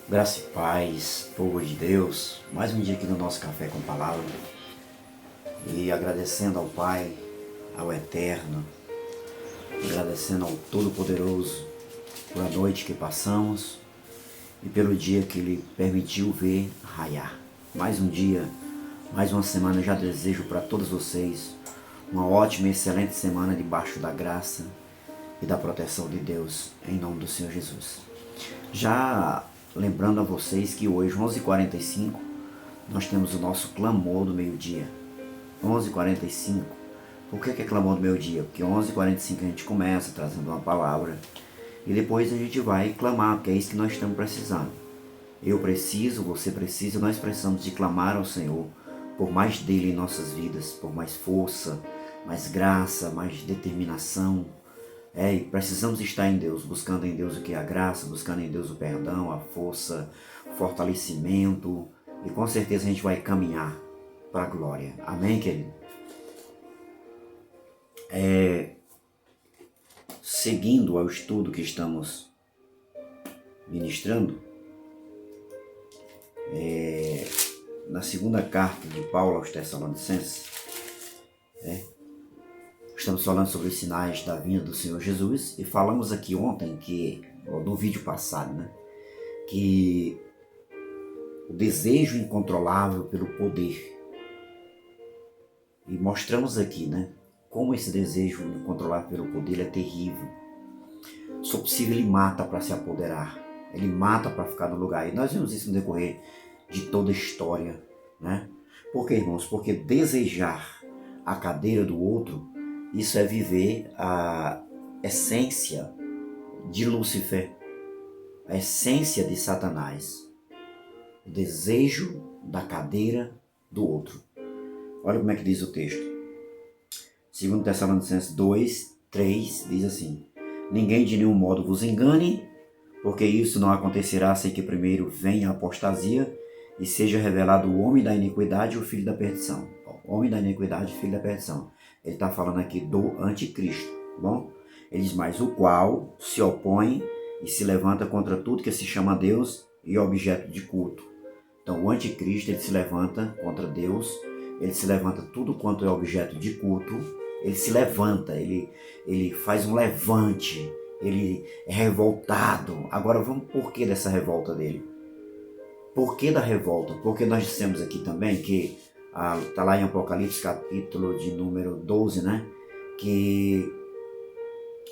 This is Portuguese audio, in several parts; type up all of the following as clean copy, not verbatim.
Graça e paz, povo de Deus, mais um dia aqui no nosso Café com Palavra e agradecendo ao Pai, ao Eterno, agradecendo ao Todo-Poderoso por a noite que passamos e pelo dia que Ele permitiu ver raiar. Mais um dia, mais uma semana, eu já desejo para todos vocês uma ótima e excelente semana debaixo da graça e da proteção de Deus, em nome do Senhor Jesus. Já lembrando a vocês que hoje, 11h45, nós temos o nosso clamor do meio-dia. 11h45. Por que é clamor do meio-dia? Porque 11h45 a gente começa trazendo uma palavra e depois a gente vai clamar, porque é isso que nós estamos precisando. Eu preciso, você precisa, nós precisamos de clamar ao Senhor por mais dele em nossas vidas, por mais força, mais graça, mais determinação. E precisamos estar em Deus, buscando em Deus o que é a graça, buscando em Deus o perdão, a força, o fortalecimento. E com certeza a gente vai caminhar para a glória. Amém, querido? Seguindo ao estudo que estamos ministrando, na segunda carta de Paulo aos Tessalonicenses, estamos falando sobre os sinais da vinda do Senhor Jesus e falamos aqui ontem, no vídeo passado, que o desejo incontrolável pelo poder. E mostramos aqui, como esse desejo incontrolável pelo poder é terrível. Se possível, ele mata para se apoderar. Ele mata para ficar no lugar. E nós vimos isso no decorrer de toda a história, Por quê, irmãos? Porque desejar a cadeira do outro, isso é viver a essência de Lúcifer, a essência de Satanás. O desejo da cadeira do outro. Olha como é que diz o texto. 2 Tessalonicenses 2, 3 diz assim: ninguém de nenhum modo vos engane, porque isso não acontecerá sem que primeiro venha a apostasia e seja revelado o homem da iniquidade e o filho da perdição. O homem da iniquidade e o filho da perdição. Ele está falando aqui do anticristo. Bom? Ele diz mais: o qual se opõe e se levanta contra tudo que se chama Deus e objeto de culto. Então o anticristo, ele se levanta contra Deus, ele se levanta tudo quanto é objeto de culto, ele se levanta, ele faz um levante, ele é revoltado. Agora vamos por que dessa revolta dele? Por que da revolta? Porque nós dissemos aqui também que, está lá em Apocalipse capítulo de número 12, que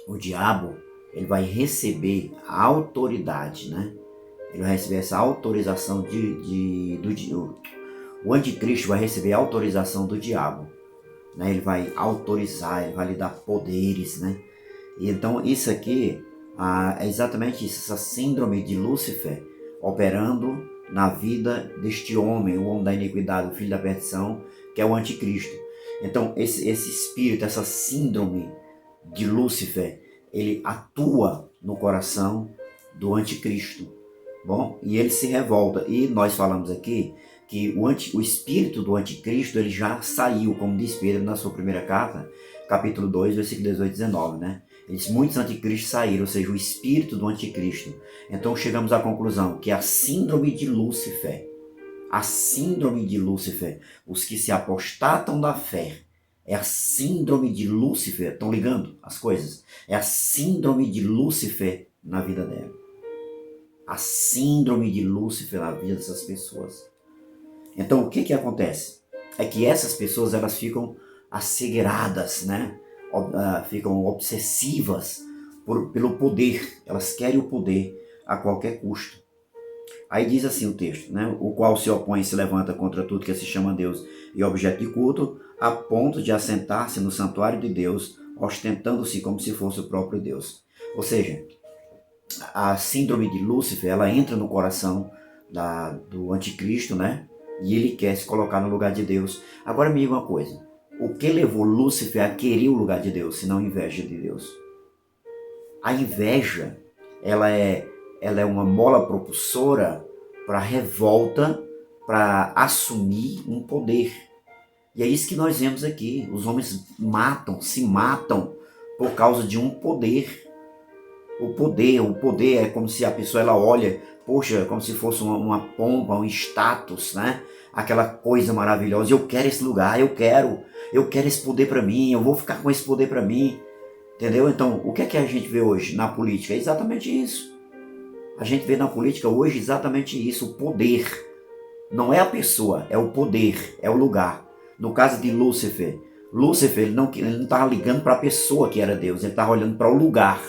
o diabo, ele vai receber a autoridade, ele vai receber essa autorização o anticristo vai receber a autorização do diabo, ele vai autorizar, ele vai lhe dar poderes, E então isso aqui é exatamente isso, essa síndrome de Lúcifer operando na vida deste homem, o homem da iniquidade, o filho da perdição, que é o anticristo. Então esse espírito, essa síndrome de Lúcifer, ele atua no coração do anticristo, bom? E ele se revolta. E nós falamos aqui que o espírito do anticristo, ele já saiu, como diz Pedro na sua primeira carta, capítulo 2, versículo 18 e 19, Ele diz: muitos anticristos saíram, ou seja, o espírito do anticristo. Então chegamos à conclusão que a síndrome de Lúcifer, os que se apostatam da fé, é a síndrome de Lúcifer. Estão ligando as coisas? É a síndrome de Lúcifer na vida dela. A síndrome de Lúcifer na vida dessas pessoas. Então o que acontece? É que essas pessoas, elas ficam assegueradas, ficam obsessivas pelo poder. Elas querem o poder a qualquer custo. Aí diz assim o texto, o qual se opõe e se levanta contra tudo que se chama Deus e objeto de culto, a ponto de assentar-se no santuário de Deus, ostentando-se como se fosse o próprio Deus. Ou seja, a síndrome de Lúcifer, ela entra no coração do anticristo, e ele quer se colocar no lugar de Deus. Agora me diga uma coisa: o que levou Lúcifer a querer o lugar de Deus, se não a inveja de Deus? A inveja, ela é uma mola propulsora para a revolta, para assumir um poder. E é isso que nós vemos aqui. Os homens se matam por causa de um poder. O poder é como se a pessoa ela olha, poxa, como se fosse uma pompa, um status, né? Aquela coisa maravilhosa. Eu quero esse lugar, eu quero esse poder para mim, eu vou ficar com esse poder para mim. Entendeu? Então, o que é que a gente vê hoje na política? É exatamente isso. A gente vê na política hoje exatamente isso, o poder. Não é a pessoa, é o poder, é o lugar. No caso de Lúcifer, ele não estava ligando para a pessoa que era Deus, ele estava olhando para o lugar.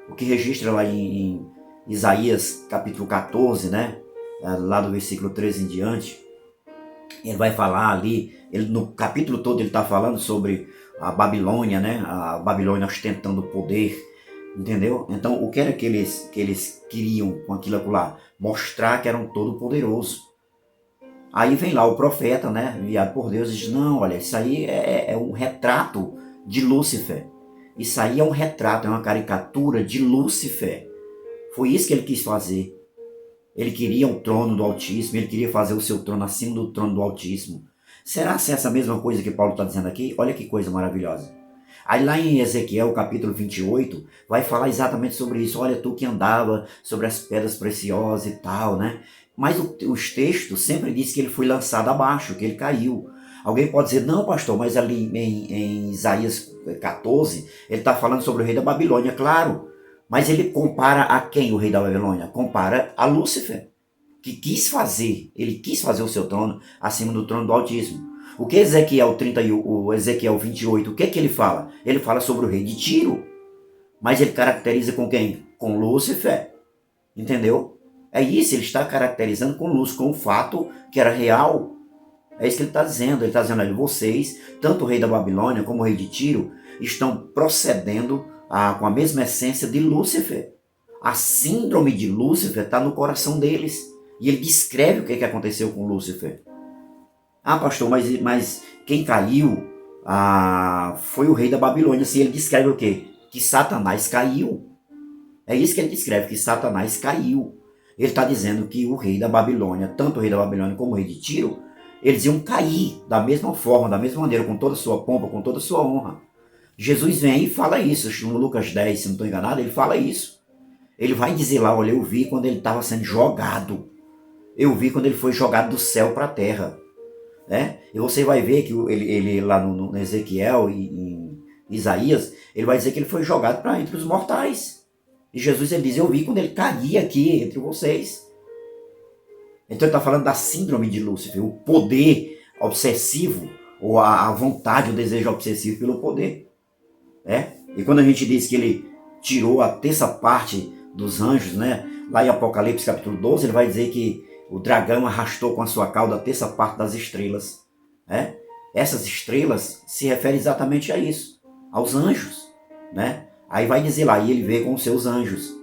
O que registra lá em Isaías capítulo 14, né? Lá do versículo 13 em diante, ele vai falar ali, no capítulo todo ele está falando sobre a Babilônia, né? A Babilônia ostentando o poder, entendeu? Então, o que era que eles queriam com aquilo lá? Mostrar que eram todo poderoso. Aí vem lá o profeta, né? Enviado por Deus, e diz, não, olha, isso aí é um retrato de Lúcifer. Isso aí é um retrato, é uma caricatura de Lúcifer. Foi isso que ele quis fazer. Ele queria o trono do Altíssimo, ele queria fazer o seu trono acima do trono do Altíssimo. Será se essa mesma coisa que Paulo está dizendo aqui? Olha que coisa maravilhosa. Aí lá em Ezequiel, capítulo 28, vai falar exatamente sobre isso. Olha, tu que andava sobre as pedras preciosas e tal, né? Mas os textos sempre diz que ele foi lançado abaixo, que ele caiu. Alguém pode dizer, não, pastor, mas ali em Isaías 14, ele está falando sobre o rei da Babilônia, claro. Mas ele compara a quem o rei da Babilônia? Compara a Lúcifer, que ele quis fazer o seu trono acima do trono do Altíssimo. O que Ezequiel 30 e o Ezequiel 28, o que ele fala? Ele fala sobre o rei de Tiro. Mas ele caracteriza com quem? Com Lúcifer. Entendeu? É isso, ele está caracterizando com luz, com o fato que era real. É isso que ele está dizendo. Ele está dizendo, olha, vocês, tanto o rei da Babilônia como o rei de Tiro, estão procedendo com a mesma essência de Lúcifer. A síndrome de Lúcifer está no coração deles. E ele descreve o que aconteceu com Lúcifer. Ah, pastor, mas quem caiu foi o rei da Babilônia. Assim, ele descreve o quê? Que Satanás caiu. É isso que ele descreve, que Satanás caiu. Ele está dizendo que o rei da Babilônia, tanto o rei da Babilônia como o rei de Tiro, eles iam cair da mesma forma, da mesma maneira, com toda a sua pompa, com toda a sua honra. Jesus vem e fala isso, no Lucas 10, se não estou enganado, ele fala isso. Ele vai dizer lá, olha, eu vi quando ele estava sendo jogado. Eu vi quando ele foi jogado do céu para a terra. Né? E você vai ver que ele lá no Ezequiel e em Isaías, ele vai dizer que ele foi jogado para entre os mortais. E Jesus ele diz, eu vi quando ele caía aqui entre vocês. Então ele está falando da síndrome de Lúcifer, o poder obsessivo, ou a vontade, o desejo obsessivo pelo poder. E quando a gente diz que ele tirou a terça parte dos anjos, né? Lá em Apocalipse capítulo 12, ele vai dizer que o dragão arrastou com a sua cauda a terça parte das estrelas. Essas estrelas se referem exatamente a isso, aos anjos. Né? Aí vai dizer lá, e ele veio com os seus anjos.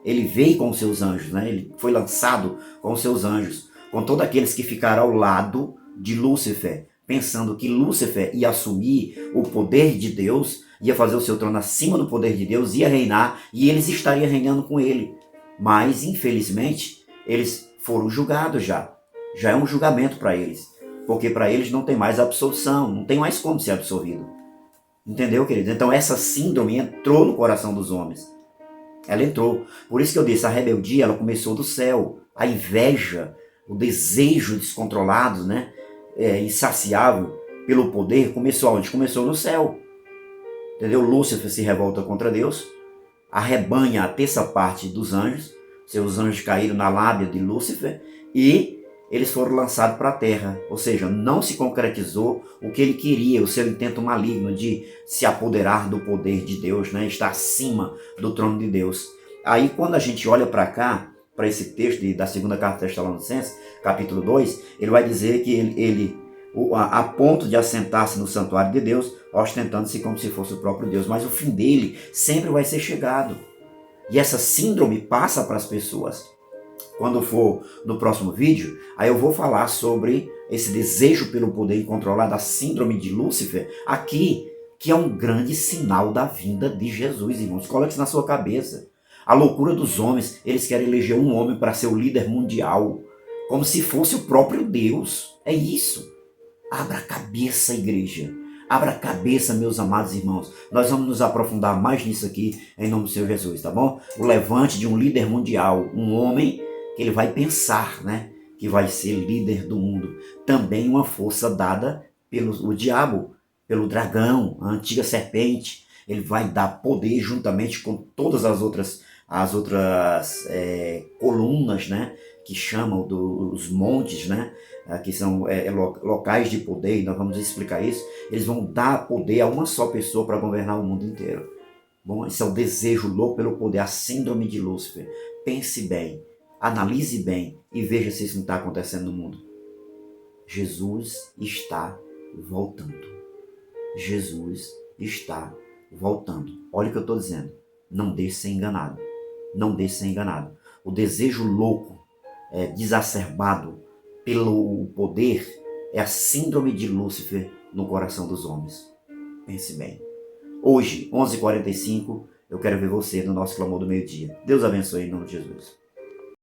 Ele veio com os seus anjos, né? Ele foi lançado com os seus anjos, com todos aqueles que ficaram ao lado de Lúcifer, pensando que Lúcifer ia assumir o poder de Deus, ia fazer o seu trono acima do poder de Deus, ia reinar, e eles estariam reinando com ele. Mas, infelizmente, eles foram julgados já. Já é um julgamento para eles. Porque para eles não tem mais absolução, não tem mais como ser absolvido. Entendeu, queridos? Então essa síndrome entrou no coração dos homens. Ela entrou. Por isso que eu disse, a rebeldia ela começou do céu. A inveja, o desejo descontrolado, né? Insaciável pelo poder, começou onde? Começou no céu. Entendeu? Lúcifer se revolta contra Deus, arrebanha a terça parte dos anjos, seus anjos caíram na lábia de Lúcifer e eles foram lançados para a terra. Ou seja, não se concretizou o que ele queria, o seu intento maligno de se apoderar do poder de Deus, né? Estar acima do trono de Deus. Aí quando a gente olha para cá, para esse texto da segunda carta de Tessalonicenses, capítulo 2, ele vai dizer que ele a ponto de assentar-se no santuário de Deus, ostentando-se como se fosse o próprio Deus. Mas o fim dele sempre vai ser chegado. E essa síndrome passa para as pessoas. Quando for no próximo vídeo, aí eu vou falar sobre esse desejo pelo poder incontrolado, a síndrome de Lúcifer, aqui, que é um grande sinal da vinda de Jesus, irmãos. Coloque isso na sua cabeça. A loucura dos homens, eles querem eleger um homem para ser o líder mundial, como se fosse o próprio Deus. É isso. Abra a cabeça, igreja. Abra a cabeça, meus amados irmãos. Nós vamos nos aprofundar mais nisso aqui, em nome do Senhor Jesus, tá bom? O levante de um líder mundial, um homem que ele vai pensar, né? Que vai ser líder do mundo. Também uma força dada pelo diabo, pelo dragão, a antiga serpente. Ele vai dar poder juntamente com todas as outras colunas, né? Que chamam dos montes, né? Que são locais de poder, e nós vamos explicar isso. Eles vão dar poder a uma só pessoa para governar o mundo inteiro. Bom, esse é o desejo louco pelo poder, a síndrome de Lúcifer. Pense bem, analise bem e veja se isso não está acontecendo no mundo. Jesus está voltando. Jesus está voltando. Olha o que eu estou dizendo. Não deixe ser enganado. Não deixe ser enganado. O desejo louco, desacerbado pelo poder, é a síndrome de Lúcifer no coração dos homens. Pense bem. Hoje, 11h45, eu quero ver você no nosso clamor do meio-dia. Deus abençoe em nome de Jesus.